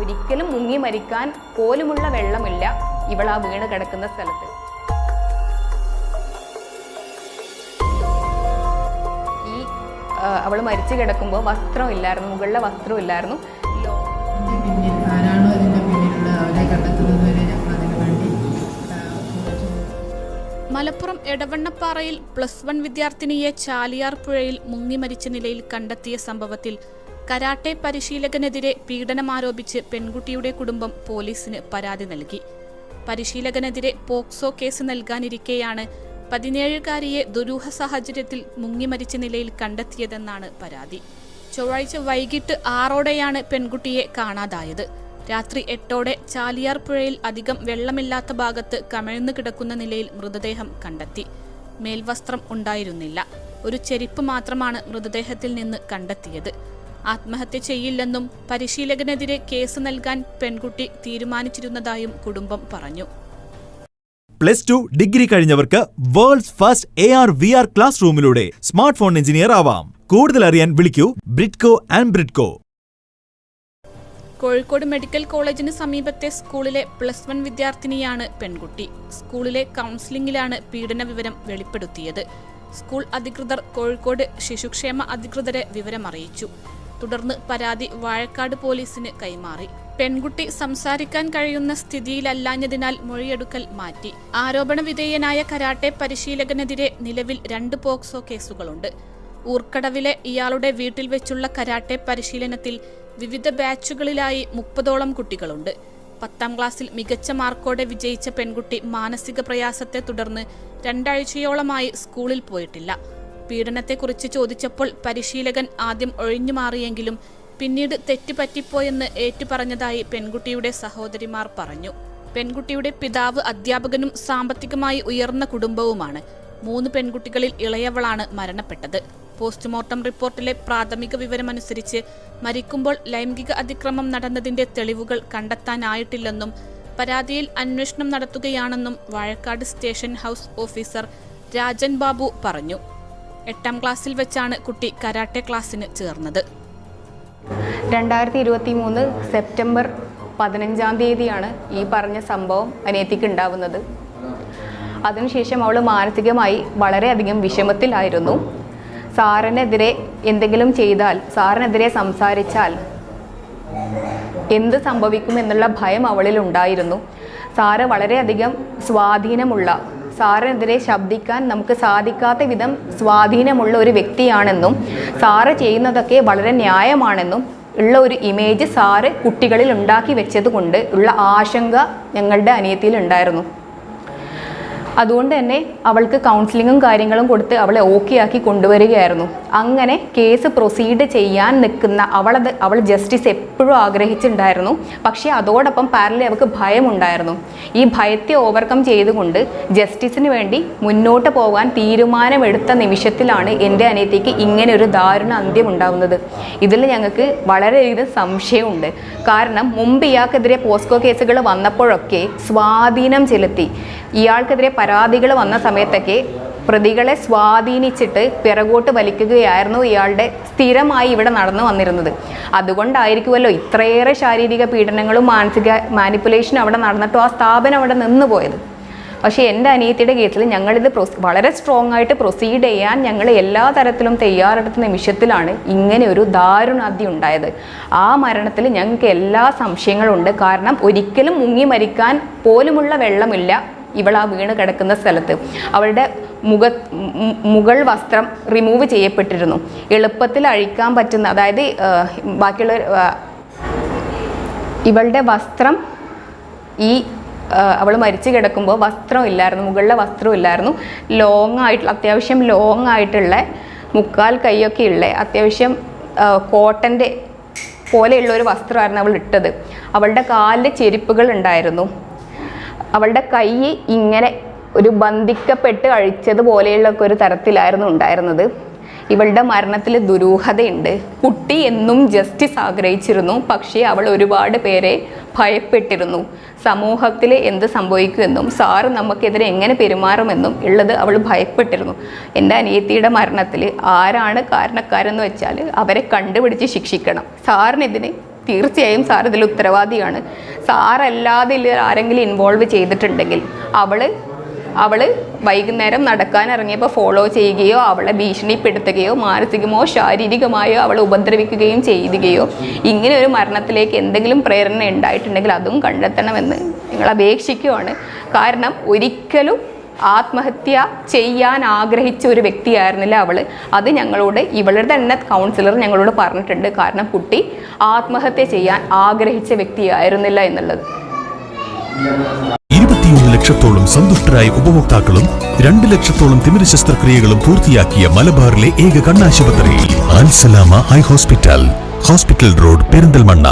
ഒരിക്കലും മുങ്ങി മരിക്കാൻ പോലുമുള്ള വെള്ളമില്ല ഇവളാ വീണ് കിടക്കുന്ന സ്ഥലത്ത്. അവൾ മരിച്ചു കിടക്കുമ്പോൾ വസ്ത്രമില്ലായിരുന്നു, മുകളിലെ വസ്ത്രമില്ലായിരുന്നു. മലപ്പുറം എടവണ്ണപ്പാറയിൽ +1 വിദ്യാർത്ഥിനിയെ ചാലിയാർ പുഴയിൽ മുങ്ങി മരിച്ച നിലയിൽ കണ്ടെത്തിയ സംഭവത്തിൽ കരാട്ടെ പരിശീലകനെതിരെ പീഡനമാരോപിച്ച് പെൺകുട്ടിയുടെ കുടുംബം പോലീസിന് പരാതി നൽകി. പരിശീലകനെതിരെ പോക്സോ കേസ് നൽകാനിരിക്കെയാണ് 17-കാരിയെ ദുരൂഹ സാഹചര്യത്തിൽ മുങ്ങി മരിച്ച നിലയിൽ കണ്ടെത്തിയതെന്നാണ് പരാതി. ചൊവ്വാഴ്ച വൈകിട്ട് 6ഓടെയാണ് പെൺകുട്ടിയെ കാണാതായത്. രാത്രി 8ഓടെ ചാലിയാർ പുഴയിൽ അധികം വെള്ളമില്ലാത്ത ഭാഗത്ത് കമിഴ്ന്നു കിടക്കുന്ന നിലയിൽ മൃതദേഹം കണ്ടെത്തി. മേൽവസ്ത്രം ഉണ്ടായിരുന്നില്ല. ഒരു ചെരിപ്പ് മാത്രമാണ് മൃതദേഹത്തിൽ നിന്ന് കണ്ടെത്തിയത്. ആത്മഹത്യ ചെയ്യില്ലെന്നും പരിശീലകനെതിരെ കേസ് നൽകാൻ പെൺകുട്ടി തീരുമാനിച്ചിരുന്നതായും കുടുംബം പറഞ്ഞു. +2 ഡിഗ്രി കഴിഞ്ഞവർക്ക് വേൾഡ്സ് ഫസ്റ്റ് AR/VR ക്ലാസ് റൂമിലൂടെ സ്മാർട്ട് ഫോൺ എഞ്ചിനീയർ ആവാം. കൂടുതൽ അറിയാൻ വിളിക്കൂ Bridco and Bridco. Kozhikode medical കോളേജിന് സമീപത്തെ സ്കൂളിലെ +1 വിദ്യാർത്ഥിനിയാണ് പെൺകുട്ടി. സ്കൂളിലെ കൗൺസിലിംഗിലാണ് പീഡന വിവരം വെളിപ്പെടുത്തിയത്. സ്കൂൾ അധികൃതർ കോഴിക്കോട് ശിശുക്ഷേമ അധികൃതരെ വിവരമറിയിച്ചു. തുടർന്ന് പരാതി വാഴക്കാട് പോലീസിന് കൈമാറി. പെൺകുട്ടി സംസാരിക്കാൻ കഴിയുന്ന സ്ഥിതിയിലല്ലാഞ്ഞതിനാൽ മൊഴിയെടുക്കൽ മാറ്റി. ആരോപണ വിധേയനായ കരാട്ടെ പരിശീലകനെതിരെ നിലവിൽ 2 പോക്സോ കേസുകളുണ്ട്. ഊർക്കടവിലെ ഇയാളുടെ വീട്ടിൽ വെച്ചുള്ള കരാട്ടെ പരിശീലനത്തിൽ വിവിധ ബാച്ചുകളിലായി 30ഓളം കുട്ടികളുണ്ട്. 10ാം ക്ലാസ്സിൽ മികച്ച മാർക്കോടെ വിജയിച്ച പെൺകുട്ടി മാനസിക പ്രയാസത്തെ തുടർന്ന് 2 ആഴ്ചയോളമായി സ്കൂളിൽ പോയിട്ടില്ല. പീഡനത്തെക്കുറിച്ച് ചോദിച്ചപ്പോൾ പരിശീലകൻ ആദ്യം ഒഴിഞ്ഞുമാറിയെങ്കിലും പിന്നീട് തെറ്റുപറ്റിപ്പോയെന്ന് ഏറ്റുപറഞ്ഞതായി പെൺകുട്ടിയുടെ സഹോദരിമാർ പറഞ്ഞു. പെൺകുട്ടിയുടെ പിതാവ് അധ്യാപകനും സാമ്പത്തികമായി ഉയർന്ന കുടുംബവുമാണ്. 3 പെൺകുട്ടികളിൽ ഇളയവളാണ് മരണപ്പെട്ടത്. പോസ്റ്റ്മോർട്ടം റിപ്പോർട്ടിലെ പ്രാഥമിക വിവരമനുസരിച്ച് മരിക്കുമ്പോൾ ലൈംഗിക അതിക്രമം നടന്നതിന്റെ തെളിവുകൾ കണ്ടെത്താനായിട്ടില്ലെന്നും പരാതിയിൽ അന്വേഷണം നടത്തുകയാണെന്നും Vazhakkad station house officer Rajan Babu പറഞ്ഞു. 8ാം ക്ലാസ്സിൽ വെച്ചാണ് കുട്ടി കരാട്ടെ ക്ലാസ്സിന് ചേർന്നത്. 2023 സെപ്റ്റംബർ 15-ാം തീയതിയാണ് ഈ പറഞ്ഞ സംഭവം അനിയത്തിക്ക് ഉണ്ടാവുന്നത്. അതിനുശേഷം അവൾ മാനസികമായി വളരെയധികം വിഷമത്തിലായിരുന്നു. സാറിനെതിരെ എന്തെങ്കിലും ചെയ്താൽ, സാറിനെതിരെ സംസാരിച്ചാൽ എന്ത് സംഭവിക്കും എന്നുള്ള ഭയം അവളിൽ ഉണ്ടായിരുന്നു. സാറ് വളരെയധികം സ്വാധീനമുള്ള, സാറിനെതിരെ ശബ്ദിക്കാൻ നമുക്ക് സാധിക്കാത്ത വിധം സ്വാധീനമുള്ള ഒരു വ്യക്തിയാണെന്നും സാറ് ചെയ്യുന്നതൊക്കെ വളരെ ന്യായമാണെന്നും ഉള്ള ഒരു ഇമേജ് സാറ് കുട്ടികളിൽ ഉണ്ടാക്കി വെച്ചത് കൊണ്ട് ഉള്ള ആശങ്ക ഞങ്ങളുടെ അനിയത്തിയിൽ ഉണ്ടായിരുന്നു. അതുകൊണ്ട് തന്നെ അവൾക്ക് കൗൺസിലിങ്ങും കാര്യങ്ങളും കൊടുത്ത് അവളെ ഓക്കെ ആക്കി കൊണ്ടുവരികയായിരുന്നു. അങ്ങനെ കേസ് പ്രൊസീഡ് ചെയ്യാൻ നിൽക്കുന്ന അവൾ ജസ്റ്റിസ് എപ്പോഴും ആഗ്രഹിച്ചിട്ടുണ്ടായിരുന്നു. പക്ഷേ അതോടൊപ്പം പാരലി അവൾക്ക് ഭയമുണ്ടായിരുന്നു. ഈ ഭയത്തെ ഓവർകം ചെയ്തുകൊണ്ട് ജസ്റ്റിസിന് വേണ്ടി മുന്നോട്ട് പോകാൻ തീരുമാനമെടുത്ത നിമിഷത്തിലാണ് എൻ്റെ അനിയത്തിക്ക് ഇങ്ങനെ ഒരു ദാരുണ അന്ത്യം ഉണ്ടാകുന്നത്. ഇതിൽ ഞങ്ങൾക്ക് വളരെയധികം സംശയമുണ്ട്. കാരണം മുമ്പ് ഇയാൾക്കെതിരെ പോസ്കോ കേസുകൾ വന്നപ്പോഴൊക്കെ സ്വാധീനം ചെലുത്തി, ഇയാൾക്കെതിരെ പരാതികൾ വന്ന സമയത്തൊക്കെ പ്രതികളെ സ്വാധീനിച്ചിട്ട് പിറകോട്ട് വലിക്കുകയായിരുന്നു ഇയാളുടെ സ്ഥിരമായി ഇവിടെ നടന്നു വന്നിരുന്നത്. അതുകൊണ്ടായിരിക്കുമല്ലോ ഇത്രയേറെ ശാരീരിക പീഡനങ്ങളും മാനസിക മാനിപ്പുലേഷനും അവിടെ നടന്നിട്ടും ആ സ്ഥാപനം അവിടെ നിന്ന് പോയത്. പക്ഷേ എൻ്റെ അനിയത്തിയുടെ കേസിൽ ഞങ്ങളിത് വളരെ സ്ട്രോങ് ആയിട്ട് പ്രൊസീഡ് ചെയ്യാൻ ഞങ്ങൾ എല്ലാ തരത്തിലും തയ്യാറെടുത്ത നിമിഷത്തിലാണ് ഇങ്ങനെ ഒരു ദാരുണാന്ത്യം ഉണ്ടായത്. ആ മരണത്തിൽ ഞങ്ങൾക്ക് എല്ലാ സംശയങ്ങളുണ്ട്. കാരണം ഒരിക്കലും മുങ്ങി മരിക്കാൻ പോലുമുള്ള വെള്ളമില്ല ഇവളാ വീണ് കിടക്കുന്ന സ്ഥലത്ത്. അവളുടെ മുകൾ വസ്ത്രം റിമൂവ് ചെയ്യപ്പെട്ടിരുന്നു. എളുപ്പത്തിൽ അഴിക്കാൻ പറ്റുന്ന, അതായത് ബാക്കിയുള്ള ഇവളുടെ വസ്ത്രം അവൾ മരിച്ചു കിടക്കുമ്പോൾ വസ്ത്രമില്ലായിരുന്നു, മുകളിലെ വസ്ത്രമില്ലായിരുന്നു. അത്യാവശ്യം ലോങ് ആയിട്ടുള്ള 3/4 കൈയൊക്കെ ഉള്ള അത്യാവശ്യം കോട്ടൻ്റെ പോലെയുള്ള ഒരു വസ്ത്രമായിരുന്നു അവൾ ഇട്ടത്. അവളുടെ കാലിൽ ചെരുപ്പുകൾ ഉണ്ടായിരുന്നു. അവളുടെ കൈ ഇങ്ങനെ ഒരു ബന്ധിക്കപ്പെട്ട് അഴിച്ചതുപോലെയുള്ള ഒരു തരത്തിലായിരുന്നു ഉണ്ടായിരുന്നത്. ഇവളുടെ മരണത്തിൽ ദുരൂഹതയുണ്ട്. കുട്ടി എന്നും ജസ്റ്റിസ് ആഗ്രഹിച്ചിരുന്നു. പക്ഷേ അവൾ ഒരുപാട് പേരെ ഭയപ്പെട്ടിരുന്നു. സമൂഹത്തിൽ എന്ത് സംഭവിക്കുമെന്നും സാറ് നമുക്കെതിരെ എങ്ങനെ പെരുമാറുമെന്നും ഉള്ളത് അവൾ ഭയപ്പെട്ടിരുന്നു. എൻ്റെ അനിയത്തിയുടെ മരണത്തിൽ ആരാണ് കാരണക്കാരെന്ന് വെച്ചാൽ അവരെ കണ്ടുപിടിച്ച് ശിക്ഷിക്കണം. സാറിനെതിരെ തീർച്ചയായും സാർ ഇതിൽ ഉത്തരവാദിയാണ്. സാറല്ലാതെ ഇതിൽ ആരെങ്കിലും ഇൻവോൾവ് ചെയ്തിട്ടുണ്ടെങ്കിൽ അവള് വൈകുന്നേരം നടക്കാൻ ഇറങ്ങിയപ്പോൾ ഫോളോ ചെയ്യുകയോ അവളെ ഭീഷണിപ്പെടുത്തുകയോ മാനസികമോ ശാരീരികമായോ അവളെ ഉപദ്രവിക്കുകയും ചെയ്യുകയോ ഇങ്ങനെ ഒരു മരണത്തിലേക്ക് എന്തെങ്കിലും പ്രേരണ ഉണ്ടായിട്ടുണ്ടെങ്കിൽ അതും കണ്ടെത്തണമെന്ന് ഞങ്ങൾ അപേക്ഷിക്കുകയാണ്. കാരണം ഒരിക്കലും ആത്മഹത്യ ചെയ്യാൻ ആഗ്രഹിച്ച ഒരു വ്യക്തിയായിരുന്നില്ല അവൾ. അത് ഞങ്ങളോട് ഇവളുടെ തന്നെ കൗൺസിലർ ഞങ്ങളോട് പറഞ്ഞിട്ടുണ്ട്. കാരണം കുട്ടി ആത്മഹത്യ ചെയ്യാൻ ആഗ്രഹിച്ച വ്യക്തിയായിരുന്നില്ല എന്നുള്ളത്. 21 ലക്ഷത്തോളം സന്തുഷ്ടരായ ഉപഭോക്താക്കളും 2 ലക്ഷത്തോളം തിമിര ശസ്ത്രക്രിയകളും പൂർത്തിയാക്കിയ മലബാറിലെ ഏക കണ്ണാശുപത്രി അൽ സലാമ ഹൈ ഹോസ്പിറ്റൽ റോഡ് പെരിന്തൽമണ്ണ.